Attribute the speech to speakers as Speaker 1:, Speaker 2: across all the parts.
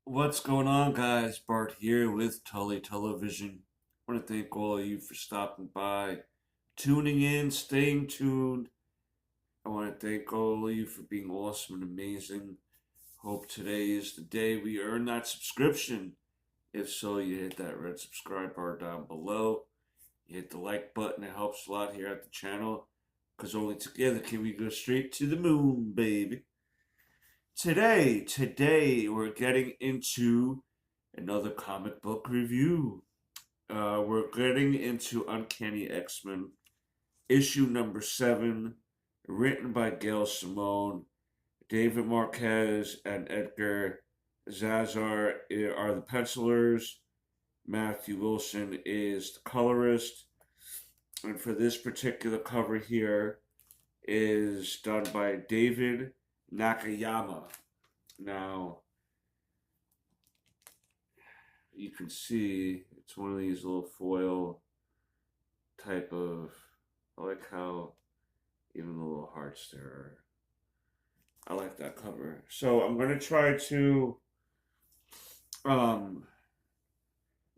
Speaker 1: What's going on, guys? Bart here with Tully Television. I want to thank all of you for stopping by, tuning in, staying tuned. I want to thank all of you for being awesome and amazing. Hope today is the day we earn that subscription. If so, you hit that red subscribe bar down below. You hit the like button, it helps a lot here at the channel. Because only together can we go straight to the moon, baby. Today, we're getting into another comic book review. We're getting into Uncanny X-Men, issue number 7, written by Gail Simone. David Marquez and Edgar Zazar are the pencilers. Matthew Wilson is the colorist. And for this particular cover here is done by David Nakayama. Now, you can see it's one of these little foil type of. I like how even the little hearts there are. I like that cover. So I'm gonna try to um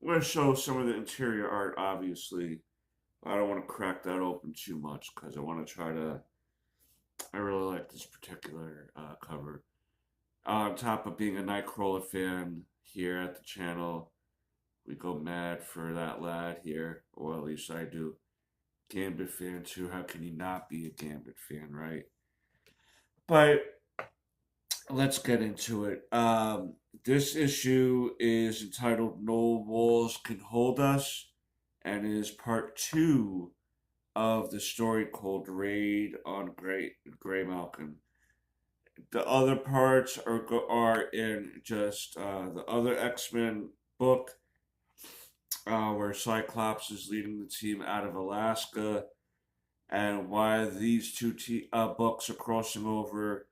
Speaker 1: I'm gonna show some of the interior art. Obviously, I don't want to crack that open too much because I want to try to. I really like this particular cover. On top of being a Nightcrawler fan here at the channel, we go mad for that lad here, or at least I do. Gambit fan too. How can you not be a Gambit fan, right? But let's get into it. This issue is entitled "No Walls Can Hold Us," and is part two of the story called "Raid on Grey Malkin." The other parts are in just the other X-Men book, where Cyclops is leading the team out of Alaska, and why these two books are crossing over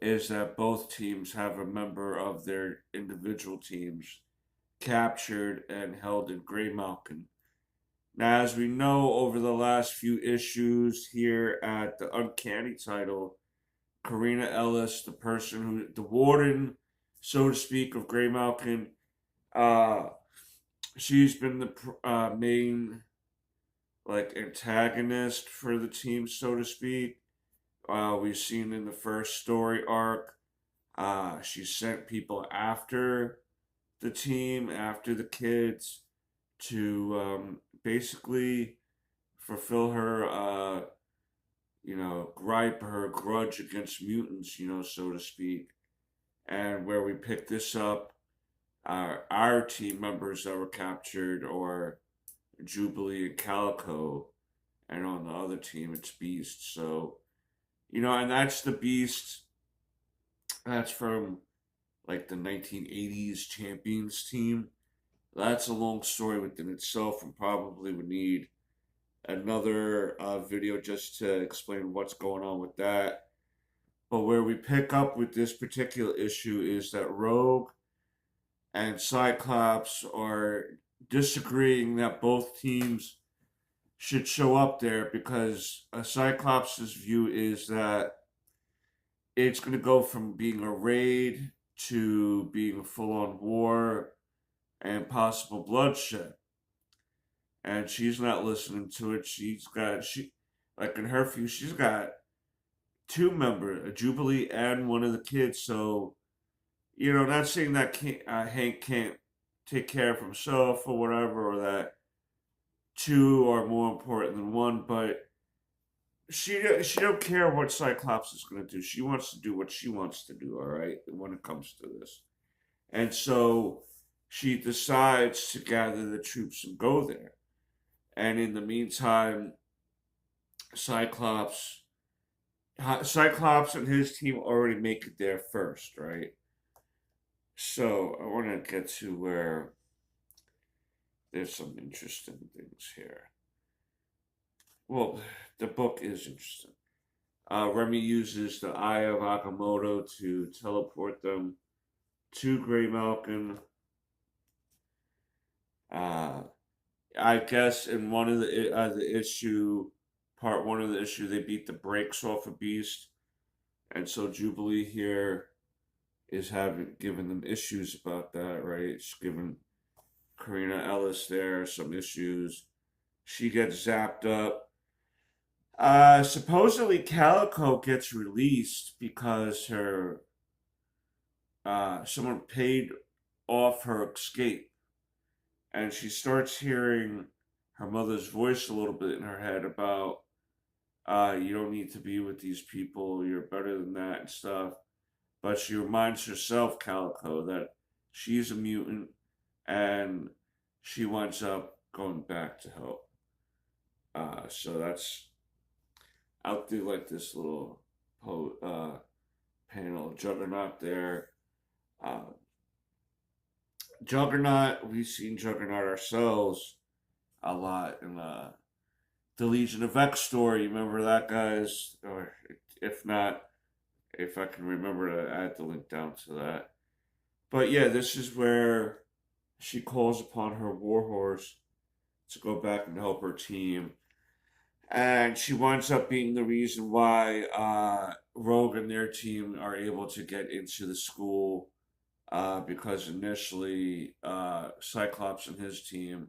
Speaker 1: is that both teams have a member of their individual teams captured and held in Grey Malkin. Now, as we know, over the last few issues here at the Uncanny title, Karina Ellis, the warden, so to speak, of Grey Malkin, uh, she's been the main like antagonist for the team, so to speak. We've seen in the first story arc, she sent people after the team, after the kids, to basically fulfill her, gripe, her grudge against mutants, so to speak. And where we pick this up, our team members that were captured are Jubilee and Calico, and on the other team it's Beast. So, and that's the Beast. That's from like the 1980s Champions team. That's a long story within itself, and probably would need another video just to explain what's going on with that. But where we pick up with this particular issue is that Rogue and Cyclops are disagreeing that both teams should show up there because Cyclops' view is that it's going to go from being a raid to being a full on war and possible bloodshed. And she's not listening to it. Like in her view, she's got two members, a Jubilee and one of the kids. So, not saying that Hank can't take care of himself or whatever, or that two are more important than one, but she don't care what Cyclops is going to do. She wants to do what she wants to do. All right, when it comes to this, and so she decides to gather the troops and go there. And in the meantime, Cyclops, Cyclops and his team already make it there first, right? So I want to get to where there's some interesting things here. Well, the book is interesting. Remy uses the Eye of Agamotto to teleport them to Grey Malkin. Uh, I guess in one of the issue, part one of the issue, they beat the brakes off a Beast, and so Jubilee here is having giving them issues about that, right? She's giving Karina Ellis there some issues. She gets zapped up. Supposedly Calico gets released because her someone paid off her escape, and she starts hearing her mother's voice a little bit in her head about you don't need to be with these people, you're better than that and stuff. But she reminds herself, Calico, that she's a mutant and she winds up going back to help. So that's out there like this little panel. Juggernaut there. Uh, Juggernaut, we've seen Juggernaut ourselves a lot in the Legion of X story. Remember that, guys? Or if not, if I can remember to add the link down to that. But yeah, this is where she calls upon her warhorse to go back and help her team. And she winds up being the reason why Rogue and their team are able to get into the school because initially Cyclops and his team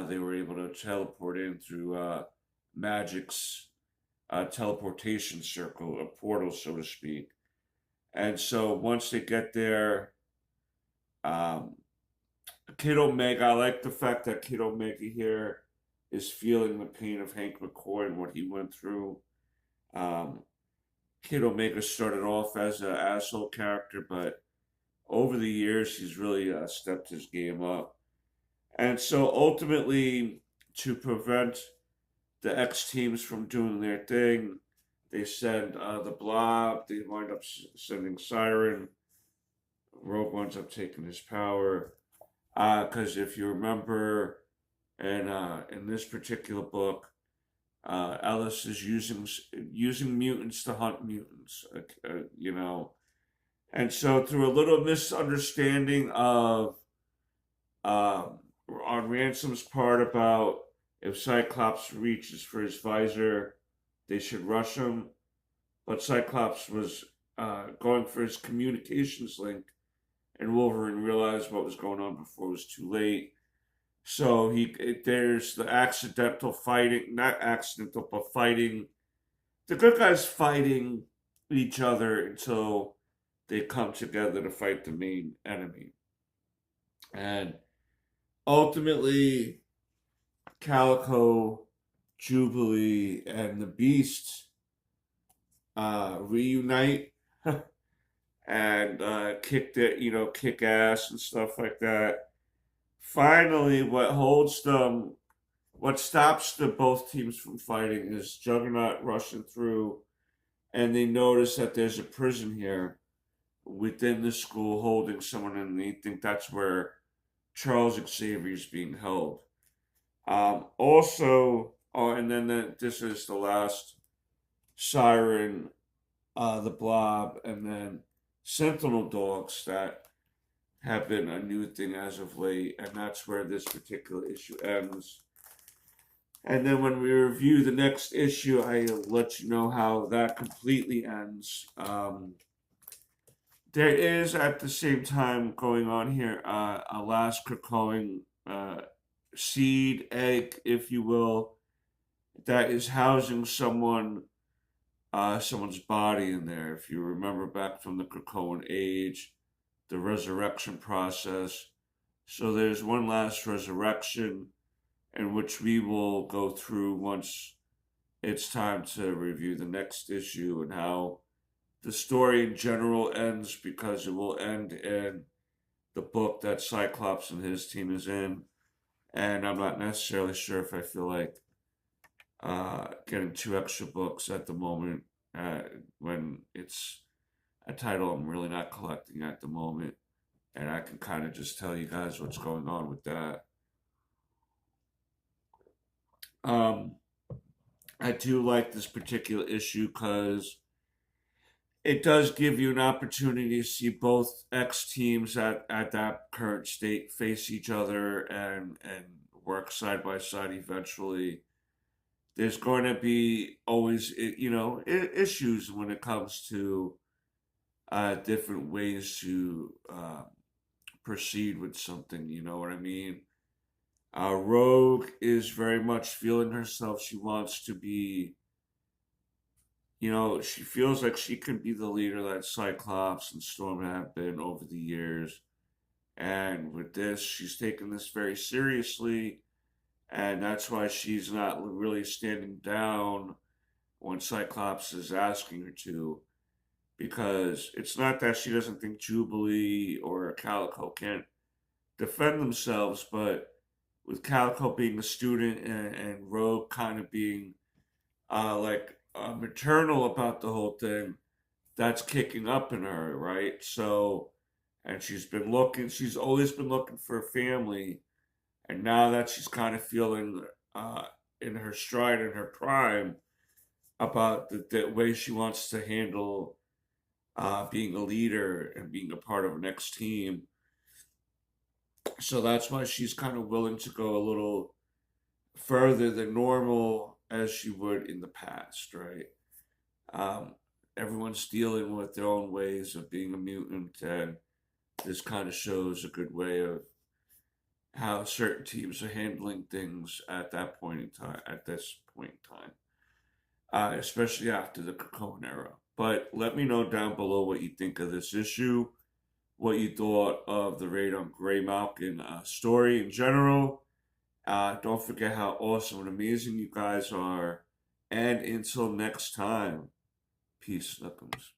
Speaker 1: they were able to teleport in through Magic's teleportation circle, a portal, so to speak. And so once they get there, um, Kid Omega, I like the fact that Kid Omega here is feeling the pain of Hank McCoy and what he went through. Um, Kid Omega started off as an asshole character, but over the years he's really stepped his game up. And so ultimately, to prevent the X teams from doing their thing, they send the Blob. They wind up sending Siren. Rogue winds up taking his power. Because if you remember, in this particular book, Ellis is using mutants to hunt mutants. You know, and so through a little misunderstanding of on Ransom's part about if Cyclops reaches for his visor, they should rush him. But Cyclops was going for his communications link, and Wolverine realized what was going on before it was too late. So there's the accidental fighting, not accidental, but fighting. The good guys fighting each other until they come together to fight the main enemy. And ultimately, Calico, Jubilee, and the Beast reunite and kick ass and stuff like that. Finally, what stops the both teams from fighting is Juggernaut rushing through, and they notice that there's a prison here within the school holding someone, and they think that's where Charles Xavier is being held. And then this is the last Siren, the Blob, and then Sentinel dogs that have been a new thing as of late, and that's where this particular issue ends. And then when we review the next issue, I'll let you know how that completely ends. There is at the same time going on here Alaska calling seed egg, if you will, that is housing someone's body in there. If you remember back from the Krakoan age, the resurrection process. So there's one last resurrection in which we will go through once it's time to review the next issue and how the story in general ends, because it will end in the book that Cyclops and his team is in. And I'm not necessarily sure if I feel like getting two extra books at the moment when it's a title I'm really not collecting at the moment. And I can kind of just tell you guys what's going on with that. Um, I do like this particular issue because it does give you an opportunity to see both X teams at that current state face each other and work side by side eventually. There's going to be always issues when it comes to different ways to proceed with something. You know what I mean? Rogue is very much feeling herself. She wants to be, she feels like she can be the leader that Cyclops and Storm have been over the years. And with this, she's taking this very seriously. And that's why she's not really standing down when Cyclops is asking her to. Because it's not that she doesn't think Jubilee or Calico can't defend themselves, but with Calico being a student and Rogue kind of being maternal about the whole thing, that's kicking up in her, right? So, and she's always been looking for a family, and now that she's kind of feeling uh, in her stride, in her prime, about the way she wants to handle being a leader and being a part of a next team. So that's why she's kind of willing to go a little further than normal as she would in the past, right? Um, Everyone's dealing with their own ways of being a mutant, and this kind of shows a good way of how certain teams are handling things at that point in time, at this point in time, especially after the Cocoon era. But let me know down below what you think of this issue, what you thought of the Raid on Grey Malkin story in general. Don't forget how awesome and amazing you guys are. And until next time, peace, Snookums.